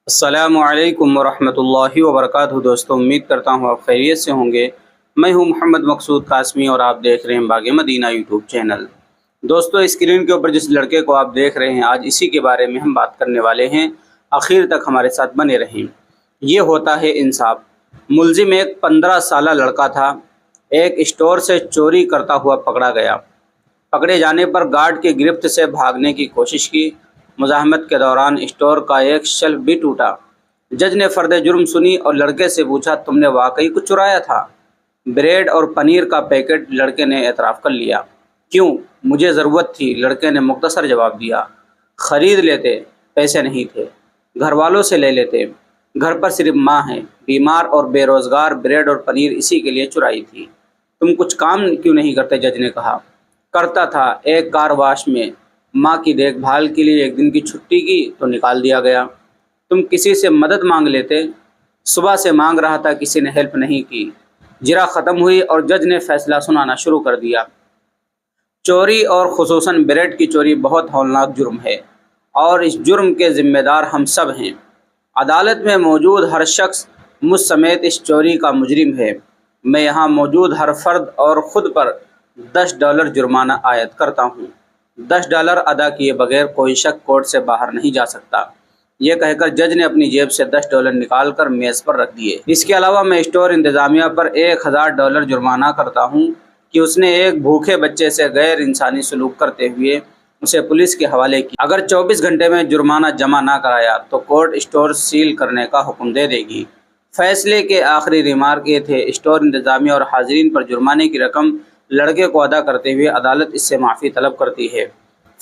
السلام علیکم ورحمۃ اللہ وبرکاتہ دوستوں، امید کرتا ہوں آپ خیریت سے ہوں گے۔ میں ہوں محمد مقصود قاسمی اور آپ دیکھ رہے ہیں باغ مدینہ یوٹیوب چینل۔ دوستوں، اسکرین کے اوپر جس لڑکے کو آپ دیکھ رہے ہیں، آج اسی کے بارے میں ہم بات کرنے والے ہیں۔ آخر تک ہمارے ساتھ بنے رہیں۔ یہ ہوتا ہے انصاف۔ ملزم ایک 15 سالہ لڑکا تھا، ایک اسٹور سے چوری کرتا ہوا پکڑا گیا۔ پکڑے جانے پر گارڈ کی گرفت سے بھاگنے کی کوشش کی۔ مزاحمت کے دوران اسٹور کا ایک شیلف بھی ٹوٹا۔ جج نے فرد جرم سنی اور لڑکے سے پوچھا، تم نے واقعی کچھ چرایا تھا؟ بریڈ اور پنیر کا پیکٹ لڑکے نے اعتراف کر لیا۔ کیوں؟ مجھے ضرورت تھی، لڑکے نے مختصر جواب دیا۔ خرید لیتے، پیسے نہیں تھے، گھر والوں سے لے لیتے، گھر پر صرف ماں ہے، بیمار اور بے روزگار، بریڈ اور پنیر اسی کے لیے چرائی تھی۔ تم کچھ کام کیوں نہیں کرتے؟ جج نے کہا۔ کرتا تھا، ایک کار واش میں ماں کی دیکھ بھال کے لیے ایک دن کی چھٹی کی تو نکال دیا گیا۔ تم کسی سے مدد مانگ لیتے؟ صبح سے مانگ رہا تھا، کسی نے ہیلپ نہیں کی۔ جرا ختم ہوئی اور جج نے فیصلہ سنانا شروع کر دیا۔ چوری اور خصوصاً بریڈ کی چوری بہت ہولناک جرم ہے اور اس جرم کے ذمہ دار ہم سب ہیں۔ عدالت میں موجود ہر شخص مجھ سمیت اس چوری کا مجرم ہے۔ میں یہاں موجود ہر فرد اور خود پر $10 جرمانہ عائد کرتا ہوں۔ $10 ادا کیے بغیر کوئی شخص کورٹ سے باہر نہیں جا سکتا۔ یہ کہہ کر جج نے اپنی جیب سے $10 نکال کر میز پر رکھ دیے۔ اس کے علاوہ میں اسٹور انتظامیہ پر $1000 جرمانہ کرتا ہوں کہ اس نے ایک بھوکے بچے سے غیر انسانی سلوک کرتے ہوئے اسے پولیس کے حوالے کیا۔ اگر 24 گھنٹے میں جرمانہ جمع نہ کرایا تو کورٹ اسٹور سیل کرنے کا حکم دے دے گی۔ فیصلے کے آخری ریمارک یہ تھے، اسٹور انتظامیہ اور حاضرین پر جرمانے کی رقم لڑکے کو ادا کرتے ہوئے عدالت اس سے معافی طلب کرتی ہے۔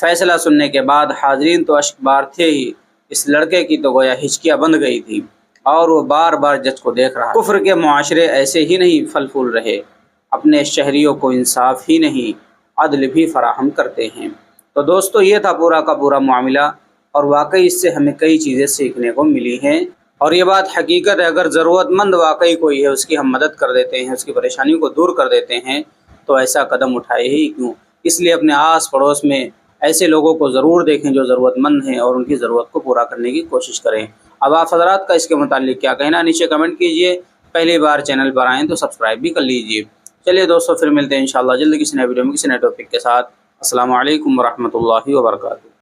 فیصلہ سننے کے بعد حاضرین تو اشک بار تھے ہی، اس لڑکے کی تو گویا ہچکیاں بند گئی تھی اور وہ بار بار جج کو دیکھ رہا۔ کفر کے معاشرے ایسے ہی نہیں پھل پھول رہے، اپنے شہریوں کو انصاف ہی نہیں، عدل بھی فراہم کرتے ہیں۔ تو دوستو، یہ تھا پورا کا پورا معاملہ اور واقعی اس سے ہمیں کئی چیزیں سیکھنے کو ملی ہیں اور یہ بات حقیقت ہے، اگر ضرورت مند واقعی کوئی ہے، اس کی ہم مدد کر دیتے ہیں، اس کی پریشانیوں کو دور کر دیتے ہیں، تو ایسا قدم اٹھائے ہی کیوں۔ اس لیے اپنے آس پڑوس میں ایسے لوگوں کو ضرور دیکھیں جو ضرورت مند ہیں اور ان کی ضرورت کو پورا کرنے کی کوشش کریں۔ اب آپ حضرات کا اس کے متعلق کیا کہنا، نیچے کمنٹ کیجئے۔ پہلی بار چینل پر آئیں تو سبسکرائب بھی کر لیجئے۔ چلیے دوستو، پھر ملتے ہیں انشاءاللہ جلد کسی نئے ویڈیو میں کسی نئے ٹاپک کے ساتھ۔ السلام علیکم ورحمۃ اللہ وبرکاتہ۔